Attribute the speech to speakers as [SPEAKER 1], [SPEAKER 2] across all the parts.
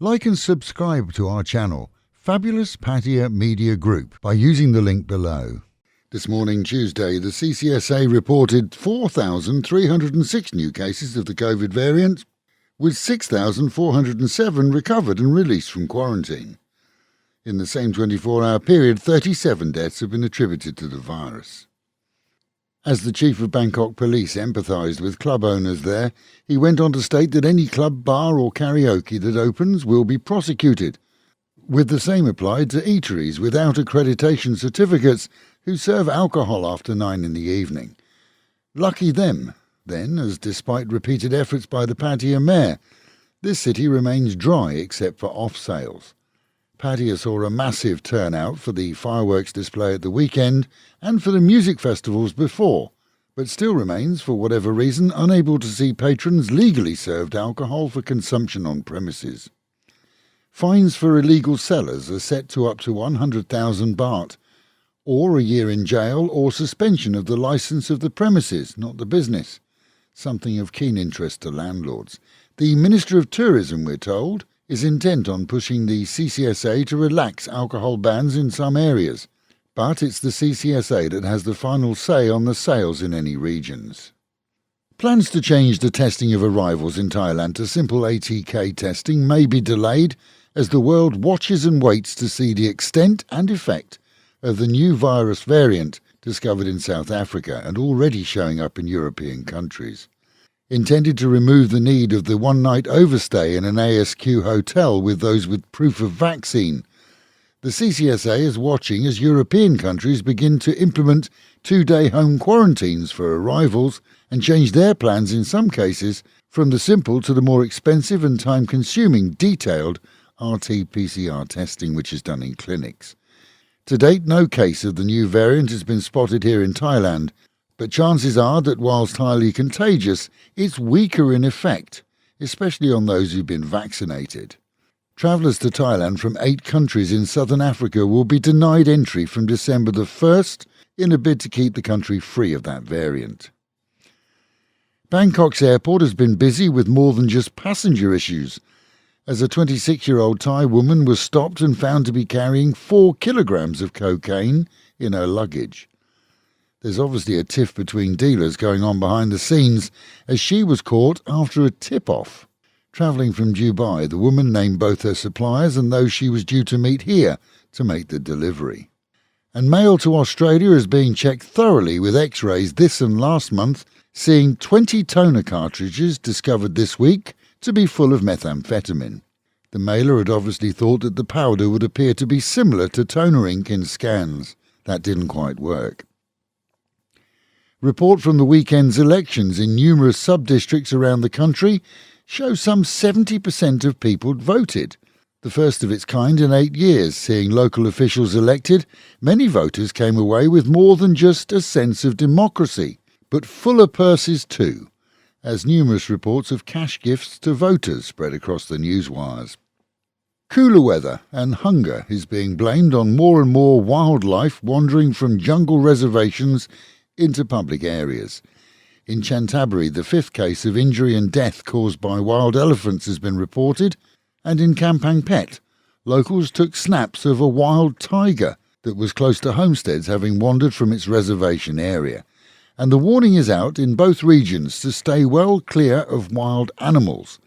[SPEAKER 1] Like and subscribe to our channel, Fabulous Pattaya Media Group, by using the link below. This morning, Tuesday, the CCSA reported 4,306 new cases of the COVID variant, with 6,407 recovered and released from quarantine. In the same 24-hour period, 37 deaths have been attributed to the virus. As the chief of Bangkok police empathised with club owners there, he went on to state that any club, bar or karaoke that opens will be prosecuted, with the same applied to eateries without accreditation certificates who serve alcohol after 9 in the evening. Lucky them, then, as despite repeated efforts by the Pattaya mayor, this city remains dry except for off-sales. Pattaya saw a massive turnout for the fireworks display at the weekend and for the music festivals before, but still remains, for whatever reason, unable to see patrons legally served alcohol for consumption on premises. Fines for illegal sellers are set to up to 100,000 baht, or a year in jail or suspension of the licence of the premises, not the business, something of keen interest to landlords. The Minister of Tourism, we're told, is intent on pushing the CCSA to relax alcohol bans in some areas, but it's the CCSA that has the final say on the sales in any regions. Plans to change the testing of arrivals in Thailand to simple ATK testing may be delayed as the world watches and waits to see the extent and effect of the new virus variant discovered in South Africa and already showing up in European countries. Intended to remove the need of the one-night overstay in an ASQ hotel with those with proof of vaccine, the CCSA is watching as European countries begin to implement 2-day home quarantines for arrivals and change their plans in some cases from the simple to the more expensive and time-consuming detailed RT-PCR testing which is done in clinics. To date, no case of the new variant has been spotted here in Thailand, but chances are that whilst highly contagious, it's weaker in effect, especially on those who've been vaccinated. Travellers to Thailand from 8 countries in southern Africa will be denied entry from December the 1st in a bid to keep the country free of that variant. Bangkok's airport has been busy with more than just passenger issues, as a 26-year-old Thai woman was stopped and found to be carrying 4 kilograms of cocaine in her luggage. There's obviously a tiff between dealers going on behind the scenes, as she was caught after a tip-off. Travelling from Dubai, the woman named both her suppliers and those she was due to meet here to make the delivery. And mail to Australia is being checked thoroughly with X-rays this and last month, seeing 20 toner cartridges discovered this week to be full of methamphetamine. The mailer had obviously thought that the powder would appear to be similar to toner ink in scans. That didn't quite work. Report from the weekend's elections in numerous sub-districts around the country show some 70% of people voted. The first of its kind in 8 years, seeing local officials elected, many voters came away with more than just a sense of democracy, but fuller purses too, as numerous reports of cash gifts to voters spread across the newswires. Cooler weather and hunger is being blamed on more and more wildlife wandering from jungle reservations into public areas. In Chantaburi, the 5th case of injury and death caused by wild elephants has been reported, and in Kampang Pet, locals took snaps of a wild tiger that was close to homesteads having wandered from its reservation area. And the warning is out in both regions to stay well clear of wild animals,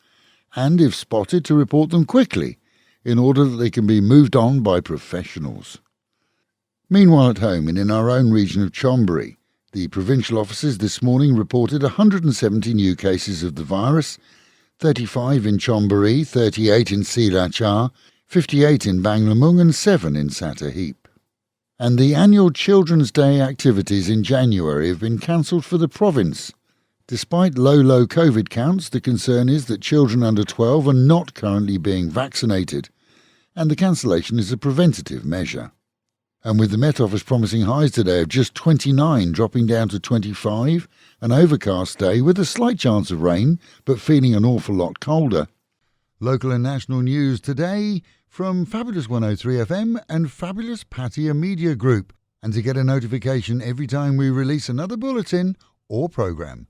[SPEAKER 1] and if spotted to report them quickly, in order that they can be moved on by professionals. Meanwhile at home and in our own region of Chonburi, the provincial officers this morning reported 170 new cases of the virus, 35 in Chonburi, 38 in Silachar, 58 in Banglamung and 7 in Sattahip. And the annual Children's Day activities in January have been cancelled for the province. Despite low COVID counts, the concern is that children under 12 are not currently being vaccinated, and the cancellation is a preventative measure. And with the Met Office promising highs today of just 29 dropping down to 25, an overcast day with a slight chance of rain, but feeling an awful lot colder. Local and national news today from Fabulous 103 FM and Fabulous Pattaya Media Group. And to get a notification every time we release another bulletin or programme,